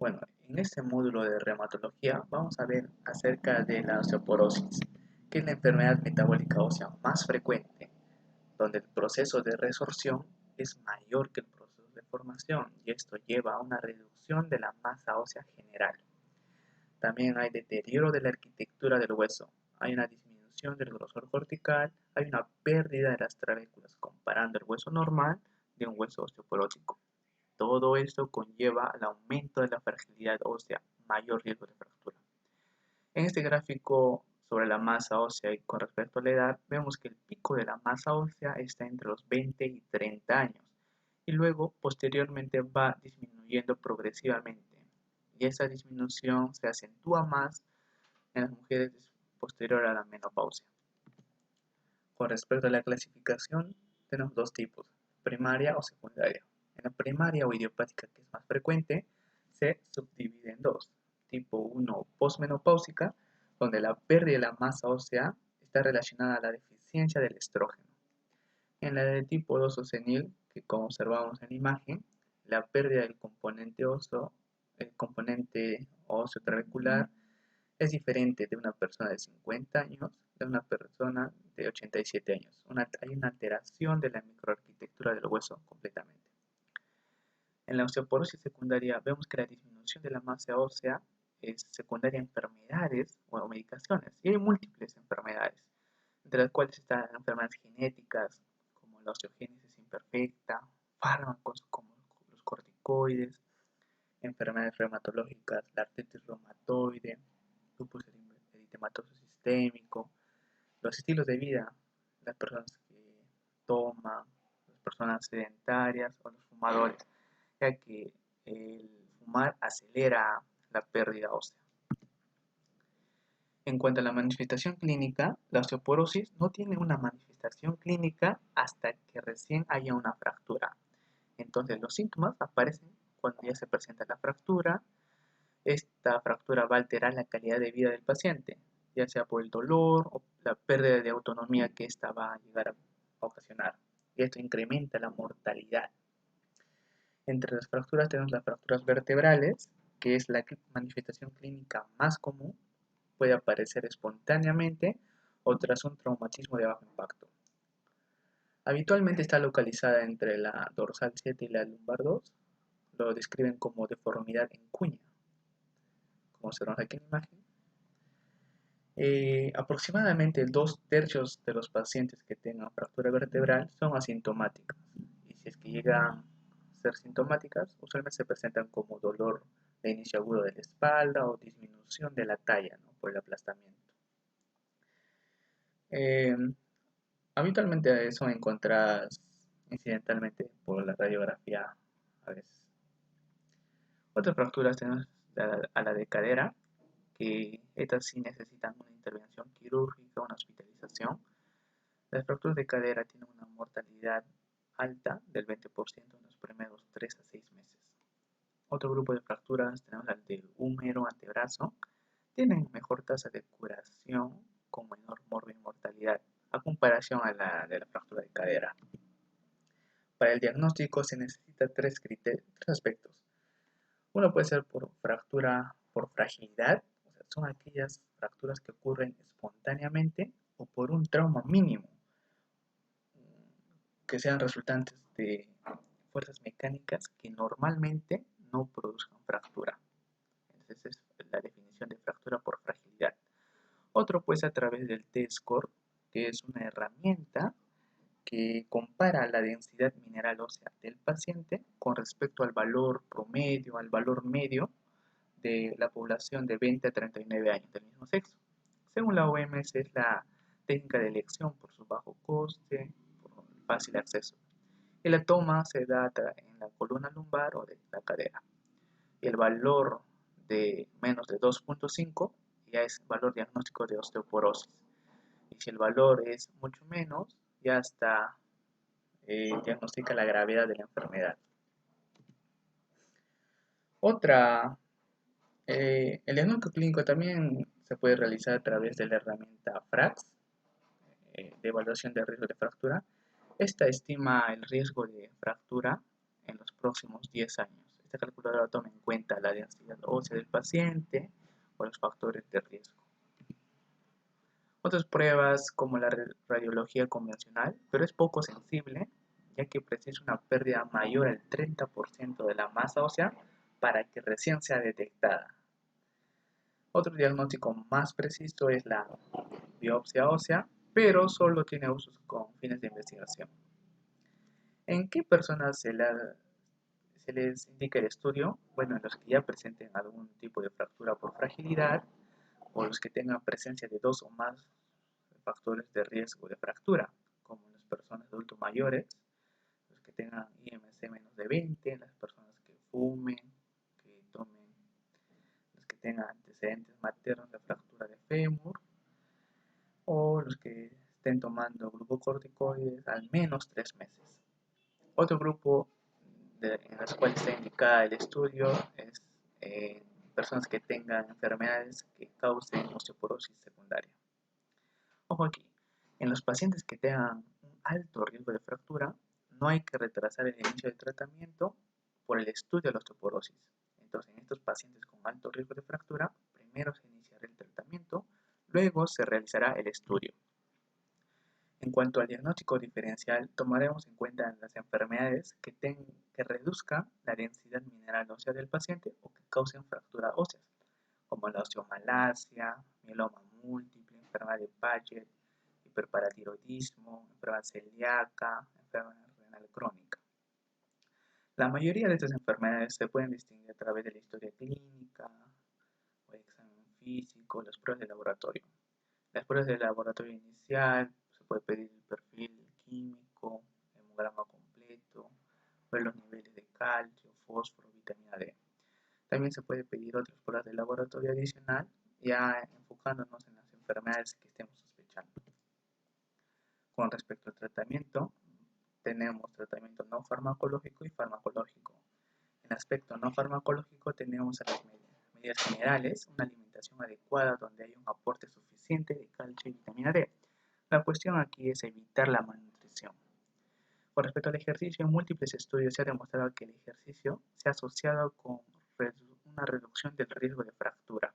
Bueno, en este módulo de reumatología vamos a ver acerca de la osteoporosis, que es la enfermedad metabólica ósea más frecuente, donde el proceso de resorción es mayor que el proceso de formación y esto lleva a una reducción de la masa ósea general. También hay deterioro de la arquitectura del hueso, hay una disminución del grosor cortical, hay una pérdida de las trabéculas comparando el hueso normal de un hueso osteoporótico. Todo esto conlleva al aumento de la fragilidad ósea, mayor riesgo de fractura. En este gráfico sobre la masa ósea y con respecto a la edad, vemos que el pico de la masa ósea está entre los 20 y 30 años y luego posteriormente va disminuyendo progresivamente. Y esa disminución se acentúa más en las mujeres posterior a la menopausia. Con respecto a la clasificación, tenemos dos tipos, primaria o secundaria. En la primaria o idiopática, que es más frecuente, se subdivide en dos. Tipo 1 posmenopáusica, donde la pérdida de la masa ósea está relacionada a la deficiencia del estrógeno. En la de tipo 2 o senil, que como observamos en la imagen, la pérdida del componente óseo, el componente óseo trabecular, es diferente de una persona de 50 años de una persona de 87 años. Hay una alteración de la microarquitectura del hueso completamente. En la osteoporosis secundaria vemos que la disminución de la masa ósea es secundaria a enfermedades o medicaciones. Y hay múltiples enfermedades, entre las cuales están enfermedades genéticas como la osteogénesis imperfecta, fármacos como los corticoides, enfermedades reumatológicas, la artritis reumatoide, lupus eritematoso sistémico, los estilos de vida, las personas que toman, las personas sedentarias o los fumadores, ya que el fumar acelera la pérdida ósea. En cuanto a la manifestación clínica, la osteoporosis no tiene una manifestación clínica hasta que recién haya una fractura. Entonces los síntomas aparecen cuando ya se presenta la fractura. Esta fractura va a alterar la calidad de vida del paciente, ya sea por el dolor o la pérdida de autonomía que ésta va a llegar a ocasionar. Y esto incrementa la mortalidad. Entre las fracturas tenemos las fracturas vertebrales, que es la manifestación clínica más común, puede aparecer espontáneamente o tras un traumatismo de bajo impacto. Habitualmente está localizada entre la dorsal 7 y la lumbar 2. Lo describen como deformidad en cuña, como observamos aquí en la imagen. Aproximadamente 2/3 de los pacientes que tengan fractura vertebral son asintomáticas. Y si es que llegan a ser sintomáticas, usualmente se presentan como dolor de inicio agudo de la espalda o disminución de la talla, ¿no?, por el aplastamiento. Eh, Habitualmente son encontradas incidentalmente por la radiografía a veces. Otras fracturas tenemos a la de cadera, que estas sí necesitan una intervención quirúrgica, una hospitalización. Las fracturas de cadera tienen una mortalidad alta del 20% en los primeros 3 a 6 meses. Otro grupo de fracturas tenemos las del húmero, antebrazo, tienen mejor tasa de curación con menor mortalidad a comparación a la de la fractura de cadera. Para el diagnóstico se necesita tres aspectos. Uno puede ser por fractura por fragilidad, o sea, son aquellas fracturas que ocurren espontáneamente o por un trauma mínimo, que sean resultantes de fuerzas mecánicas que normalmente no produzcan fractura. Entonces es la definición de fractura por fragilidad. Otro pues a través del T-score, que es una herramienta que compara la densidad mineral ósea del paciente con respecto al valor promedio, al valor medio de la población de 20 a 39 años del mismo sexo. Según la OMS es la técnica de elección por su bajo coste, por fácil acceso. Y la toma se da en la columna lumbar o de la cadera. Y el valor de menos de 2.5 ya es valor diagnóstico de osteoporosis. Y si el valor es mucho menos, ya está diagnostica la gravedad de la enfermedad. El diagnóstico clínico también se puede realizar a través de la herramienta FRAX, de evaluación de riesgo de fractura. Esta estima el riesgo de fractura en los próximos 10 años. esta calculadora toma en cuenta la densidad ósea del paciente o los factores de riesgo. Otras pruebas como la radiología convencional, pero es poco sensible, ya que precisa una pérdida mayor al 30% de la masa ósea para que recién sea detectada. Otro diagnóstico más preciso es la biopsia ósea, pero solo tiene usos con fines de investigación. ¿En qué personas se les indica el estudio? Bueno, en los que ya presenten algún tipo de fractura por fragilidad o los que tengan presencia de 2 o más factores de riesgo de fractura, como en las personas adultos mayores, los que tengan IMC menos de 20, las personas que fumen, que tomen, los que tengan antecedentes maternos de fractura de fémur, o los que estén tomando glucocorticoides al menos 3 meses. Otro grupo en los cuales está indicada el estudio es personas que tengan enfermedades que causen osteoporosis secundaria. Ojo aquí, en los pacientes que tengan un alto riesgo de fractura, no hay que retrasar el inicio del tratamiento por el estudio de la osteoporosis. Entonces, en estos pacientes con alto riesgo de fractura, primero se iniciará el tratamiento, luego se realizará el estudio. En cuanto al diagnóstico diferencial, tomaremos en cuenta las enfermedades que reduzcan la densidad mineral ósea del paciente o que causen fractura óseas, como la osteomalacia, mieloma múltiple, enfermedad de Paget, hiperparatiroidismo, enfermedad celíaca, enfermedad renal crónica. La mayoría de estas enfermedades se pueden distinguir a través de la historia clínica, o el examen físico, las pruebas de laboratorio. Las pruebas de laboratorio inicial, se puede pedir el perfil químico, hemograma completo, ver los niveles de calcio, fósforo, vitamina D. También se puede pedir otras pruebas de laboratorio adicional, ya enfocándonos en las enfermedades que estemos sospechando. Con respecto al tratamiento, tenemos tratamiento no farmacológico y farmacológico. En aspecto no farmacológico tenemos a las medidas generales, una alimentación adecuada donde hay un aporte suficiente de calcio y vitamina D. La cuestión aquí es evitar la malnutrición. Con respecto al ejercicio, en múltiples estudios se ha demostrado que el ejercicio se ha asociado con una reducción del riesgo de fractura.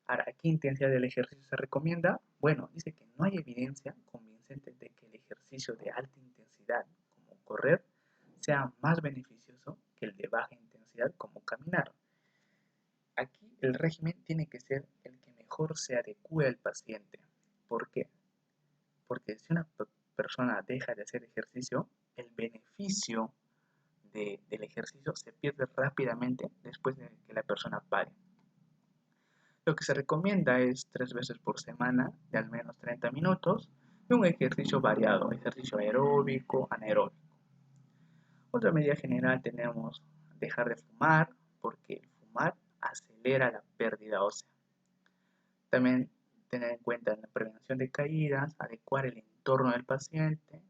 Ahora, ¿qué intensidad del ejercicio se recomienda? Bueno, dice que no hay evidencia convincente de que el ejercicio de alta intensidad, como correr, sea más beneficioso que el de baja intensidad, como caminar. Aquí el régimen tiene que ser el que mejor se adecue al paciente. ¿Por qué? Porque si una persona deja de hacer ejercicio, el beneficio del ejercicio se pierde rápidamente después de que la persona pare. Lo que se recomienda es 3 veces por semana de al menos 30 minutos y un ejercicio variado, ejercicio aeróbico, anaeróbico. Otra medida general tenemos dejar de fumar, porque el fumar acelera la pérdida ósea. También tener en cuenta la prevención de caídas, adecuar el entorno del paciente,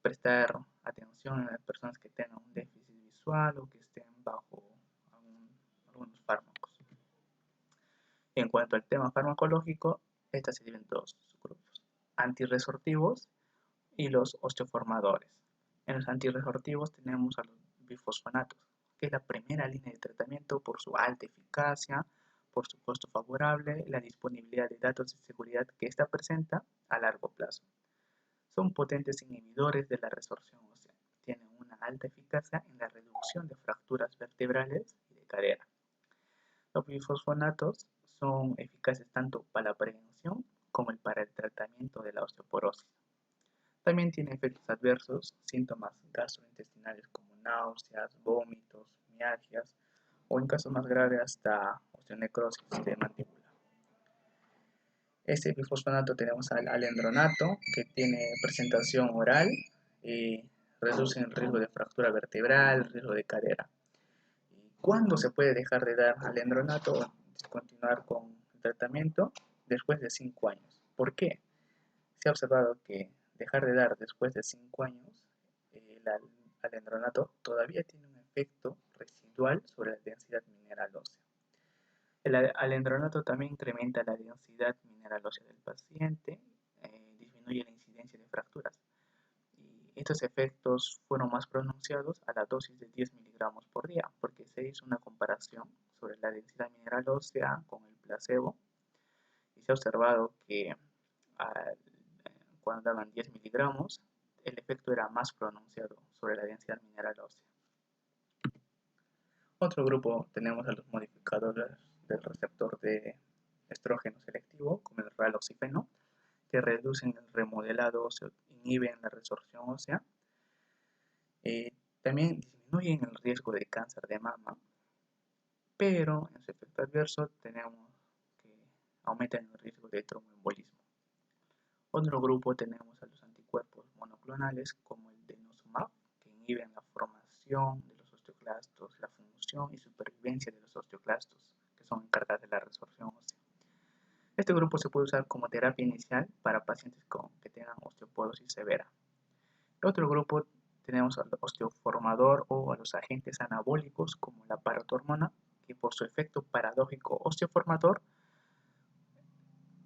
prestar atención a las personas que tengan un déficit visual o que estén bajo algunos fármacos. En cuanto al tema farmacológico, estas se dividen en dos grupos: antirresortivos y los osteoformadores. En los antirresortivos tenemos a los bifosfonatos, que es la primera línea de tratamiento por su alta eficacia, por su costo favorable y la disponibilidad de datos de seguridad que ésta presenta a largo plazo. Son potentes inhibidores de la resorción ósea. Tienen una alta eficacia en la reducción de fracturas vertebrales y de cadera. Los bifosfonatos son eficaces tanto para la prevención como para el tratamiento de la osteoporosis. También tiene efectos adversos, síntomas gastrointestinales como náuseas, vómitos, mialgias o en casos más graves hasta osteonecrosis de mandíbula. Este bifosfonato tenemos al alendronato, que tiene presentación oral y reduce el riesgo de fractura vertebral, el riesgo de cadera. ¿Cuándo se puede dejar de dar alendronato o continuar con el tratamiento? Después de 5 años. ¿Por qué? Se ha observado que dejar de dar después de 5 años el alendronato todavía tiene un efecto residual sobre la densidad mineral ósea. El alendronato también incrementa la densidad mineral ósea del paciente, disminuye la incidencia de fracturas. Y Estos efectos fueron más pronunciados a la dosis de 10 miligramos por día, porque se hizo una comparación sobre la densidad mineral ósea con el placebo y se ha observado que cuando daban 10 miligramos, el efecto era más pronunciado sobre la densidad mineral ósea. Otro grupo tenemos a los modificadores del receptor de estrógeno selectivo, como el raloxifeno, que reducen el remodelado óseo, inhiben la resorción ósea. También disminuyen el riesgo de cáncer de mama, pero en su efecto adverso tenemos que aumentan el riesgo de tromboembolismo. Otro grupo tenemos a los anticuerpos monoclonales como el denosumab, que inhiben la formación de los osteoclastos, la función y supervivencia de los osteoclastos, que son encargados de la resorción ósea. Este grupo se puede usar como terapia inicial para pacientes que tengan osteoporosis severa. Otro grupo tenemos al osteoformador o a los agentes anabólicos como la parotormona, que por su efecto paradójico osteoformador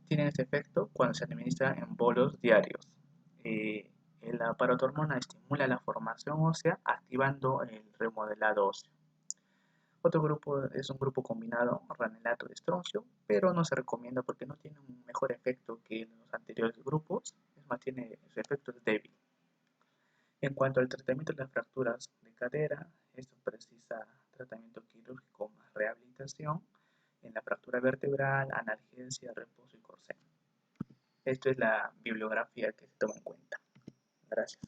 tienen este efecto cuando se administra en bolos diarios. La parotormona estimula la formación ósea activando el remodelado óseo. Otro grupo es un grupo combinado ranelato de estroncio, pero no se recomienda porque no tiene un mejor efecto que los anteriores grupos, es más, su efecto es débil. En cuanto al tratamiento de las fracturas de cadera, esto precisa tratamiento quirúrgico más rehabilitación. En la fractura vertebral, analgesia, reposo y corsé. Esto es la bibliografía que se toma en cuenta. Gracias.